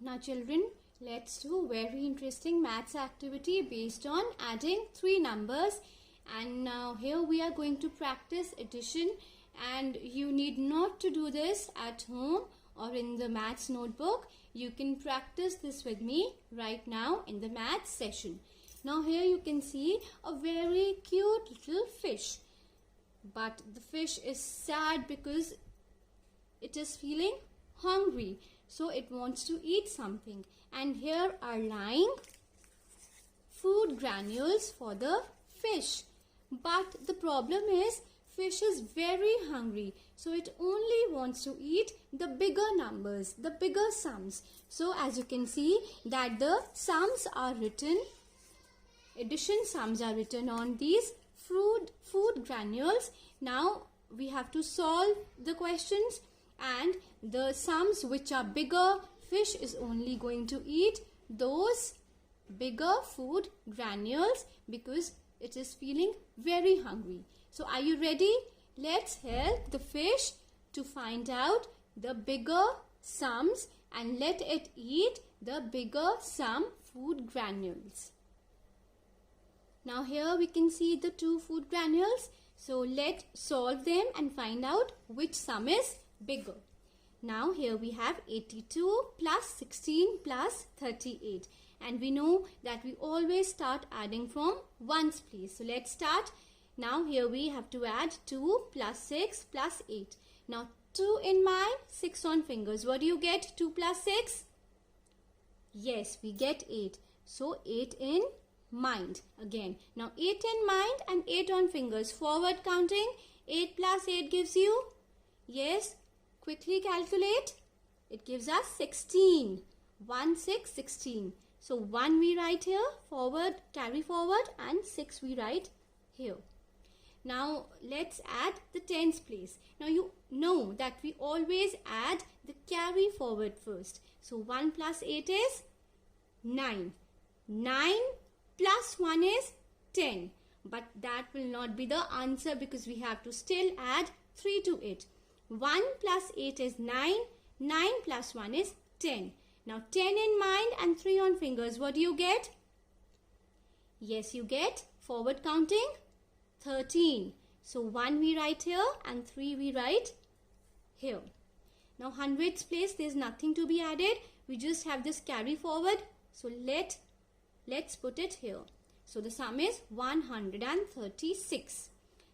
Now children, let's do very interesting maths activity based on adding three numbers. And now here we are going to practice addition, and you need not to do this at home or in the maths notebook. You can practice this with me right now in the maths session. Now here you can see a very cute little fish. But the fish is sad because it is feeling hungry. So it wants to eat something. And here are lying food granules for the fish. But the problem is fish is very hungry. So it only wants to eat the bigger numbers, the bigger sums. So as you can see that the sums are written, addition sums are written on these food granules. Now we have to solve the questions, and the sums which are bigger, fish is only going to eat those bigger food granules because it is feeling very hungry. So are you ready? Let's help the fish to find out the bigger sums and let it eat the bigger sum food granules. Now here we can see the two food granules. So let's solve them and find out which sum is bigger. Now here we have 82 plus 16 plus 38. And we know that we always start adding from ones place. So let's start. Now here we have to add 2 plus 6 plus 8. Now 2 in mind, 6 on fingers. What do you get? 2 plus 6? Yes, we get 8. So 8 in mind again. Now 8 in mind and 8 on fingers. Forward counting. 8 plus 8 gives you? Yes. Quickly calculate. It gives us 16. 1, 6, 16. So 1 we write here, forward, carry forward, and 6 we write here. Now let's add the tens place. Now you know that we always add the carry forward first. So 1 plus 8 is 9. 9 plus 1 is 10. But that will not be the answer because we have to still add 3 to it. 1 plus 8 is 9. 9 plus 1 is 10. Now 10 in mind and 3 on fingers. What do you get? Yes, you get forward counting 13. So 1 we write here and 3 we write here. Now hundreds place, there is nothing to be added. We just have this carry forward. So let's put it here. So the sum is 136.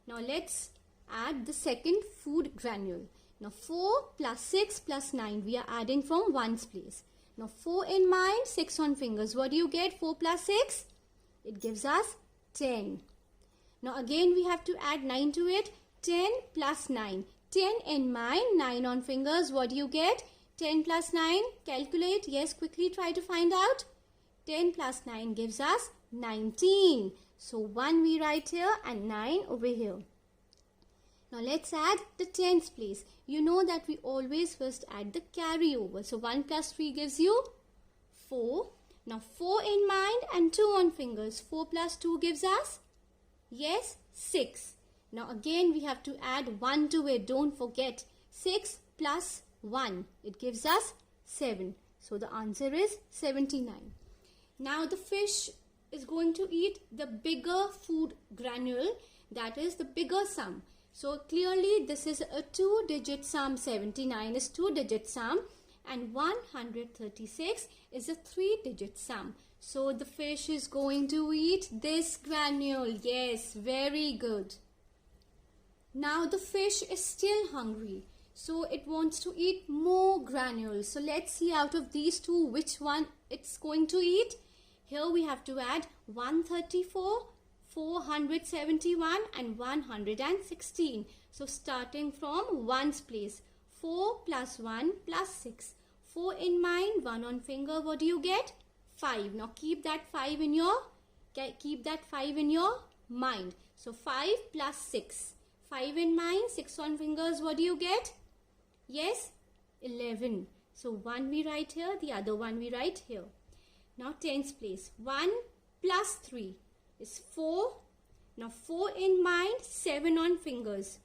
Now let's add the second food granule. Now 4 plus 6 plus 9. We are adding from ones place. Now 4 in mind, 6 on fingers. What do you get? 4 plus 6? It gives us 10. Now again we have to add 9 to it. 10 plus 9. 10 in mind, 9 on fingers. What do you get? 10 plus 9. Calculate. Yes, quickly try to find out. 10 plus 9 gives us 19. So 1 we write here and 9 over here. Now let's add the tens place. You know that we always first add the carry over. So 1 plus 3 gives you 4. Now 4 in mind and 2 on fingers. 4 plus 2 gives us? Yes, 6. Now again we have to add 1 to it. Don't forget. 6 plus 1. It gives us 7. So the answer is 79. Now the fish is going to eat the bigger food granule. That is the bigger sum. So clearly this is a 2-digit sum. 79 is 2-digit sum and 136 is a 3-digit sum. So the fish is going to eat this granule. Yes, very good. Now the fish is still hungry. So it wants to eat more granules. So let's see out of these two which one it's going to eat. Here we have to add 134, 471 and 116. So starting from ones place. 4 plus 1 plus 6. 4 in mind, 1 on finger. What do you get? 5. Now keep that 5 in your mind. So 5 plus 6. 5 in mind, 6 on fingers. What do you get? Yes, 11. So 1 we write here, the other one we write here. Now tens place. 1 plus 3 is 4. Now 4 in mind, 7 on fingers.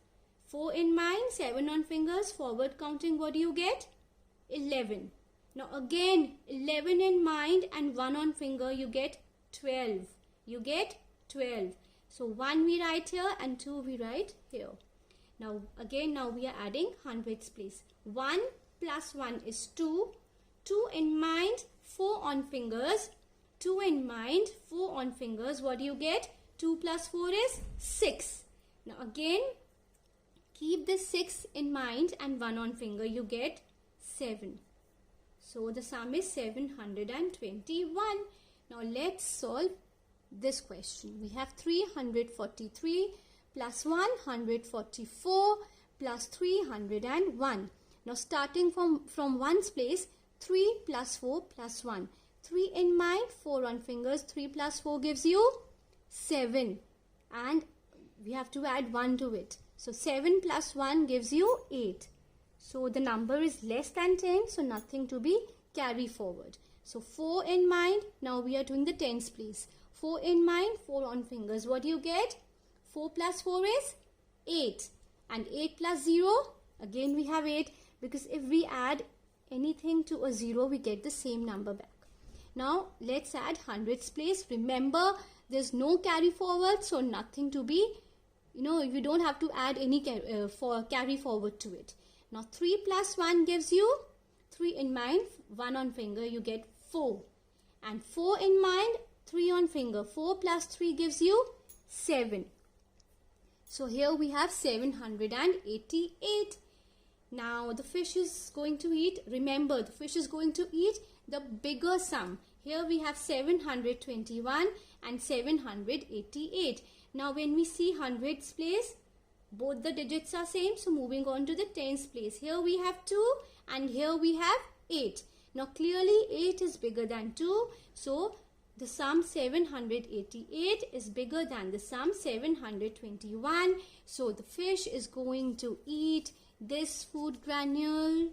4 in mind, 7 on fingers. Forward counting, what do you get? 11. Now again 11 in mind and 1 on finger, you get 12. You get 12. So 1 we write here and 2 we write here. Now again, now we are adding hundreds place. 1 plus 1 is 2. 2 in mind, 4 on fingers. 2 in mind, 4 on fingers. What do you get? 2 plus 4 is 6. Now again, keep this 6 in mind and 1 on finger. You get 7. So the sum is 721. Now let's solve this question. We have 343 plus 144 plus 301. Now starting from ones place, 3 plus 4 plus 1. 3 in mind, 4 on fingers. 3 plus 4 gives you 7. And we have to add 1 to it. So 7 plus 1 gives you 8. So the number is less than 10. So nothing to be carry forward. So 4 in mind. Now we are doing the tens place. 4 in mind, 4 on fingers. What do you get? 4 plus 4 is 8. And 8 plus 0, again we have 8. Because if we add anything to a 0, we get the same number back. Now let's add hundreds place. Remember, there's no carry forward, so nothing to be, you don't have to add any carry forward to it. Now 3 plus 1 gives you 3 in mind, 1 on finger, you get 4. And 4 in mind, 3 on finger. 4 plus 3 gives you 7. So here we have 788. Now the fish is going to eat, remember the fish is going to eat the bigger sum. Here we have 721 and 788. Now when we see hundreds place, both the digits are same. So moving on to the tens place. Here we have 2 and here we have 8. Now clearly 8 is bigger than 2. So the sum 788 is bigger than the sum 721. So the fish is going to eat this food granule.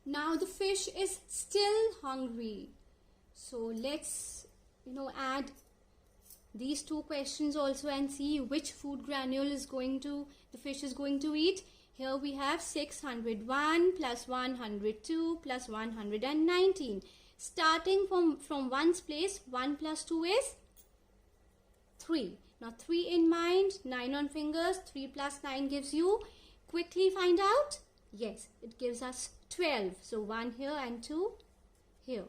Now the fish is still hungry. So let's add these two questions also and see which food granule the fish is going to eat. Here we have 601 plus 102 plus 119. Starting from ones place, 1 plus 2 is 3. Now 3 in mind, 9 on fingers. 3 plus 9 gives you, quickly find out. Yes, it gives us 12. So 1 here and 2 here.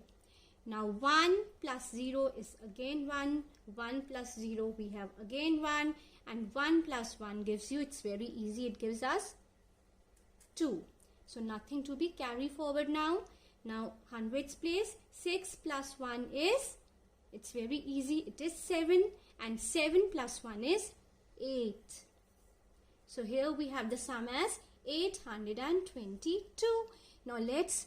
Now 1 plus 0 is again 1. 1 plus 0 we have again 1. And 1 plus 1 gives you, it's very easy, it gives us 2. So nothing to be carry forward now. Now hundreds place, 6 plus 1 is, it's very easy, it is 7. And 7 plus 1 is 8. So here we have the sum as 822. Now let's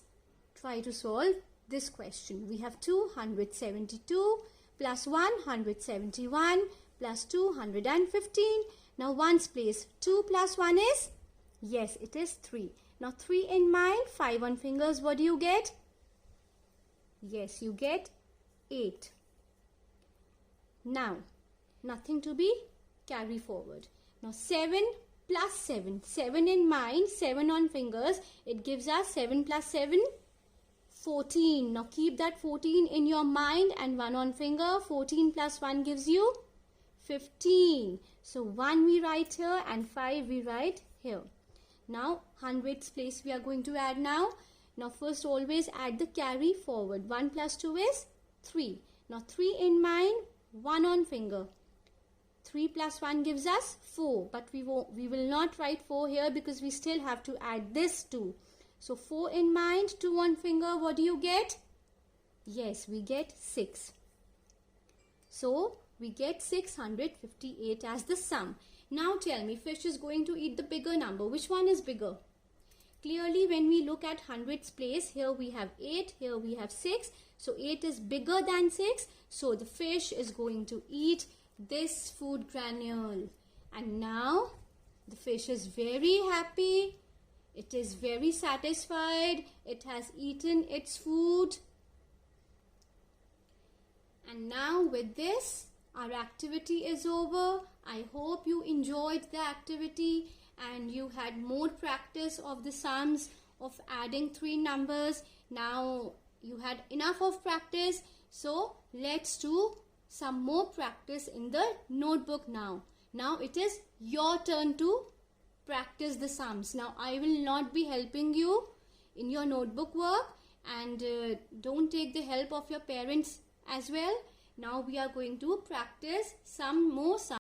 try to solve this question. We have 272 plus 171 plus 215. Now ones place, 2 plus 1 is, yes, it is 3. Now 3 in mind, 5 on fingers. What do you get? Yes, you get 8. Now nothing to be carry forward. Now 7 plus 7. 7 in mind, 7 on fingers. It gives us 7 plus 7, 14. Now keep that 14 in your mind and 1 on finger. 14 plus 1 gives you 15. So 1 we write here and 5 we write here. Now hundreds place we are going to add now. Now first always add the carry forward. 1 plus 2 is 3. Now 3 in mind, 1 on finger. 3 plus 1 gives us 4. But we will not write 4 here because we still have to add this 2. So 4 in mind, 2 on finger. What do you get? Yes, we get 6. So we get 658 as the sum. Now tell me, fish is going to eat the bigger number. Which one is bigger? Clearly when we look at hundreds place, here we have 8, here we have 6. So 8 is bigger than 6. So the fish is going to eat this food granule. And now the fish is very happy. It is very satisfied. It has eaten its food. And now with this, our activity is over. I hope you enjoyed the activity and you had more practice of the sums of adding three numbers. Now you had enough of practice, so let's do some more practice in the notebook now. Now it is your turn to practice the sums. Now I will not be helping you in your notebook work, and don't take the help of your parents as well. Now we are going to practice some more sums.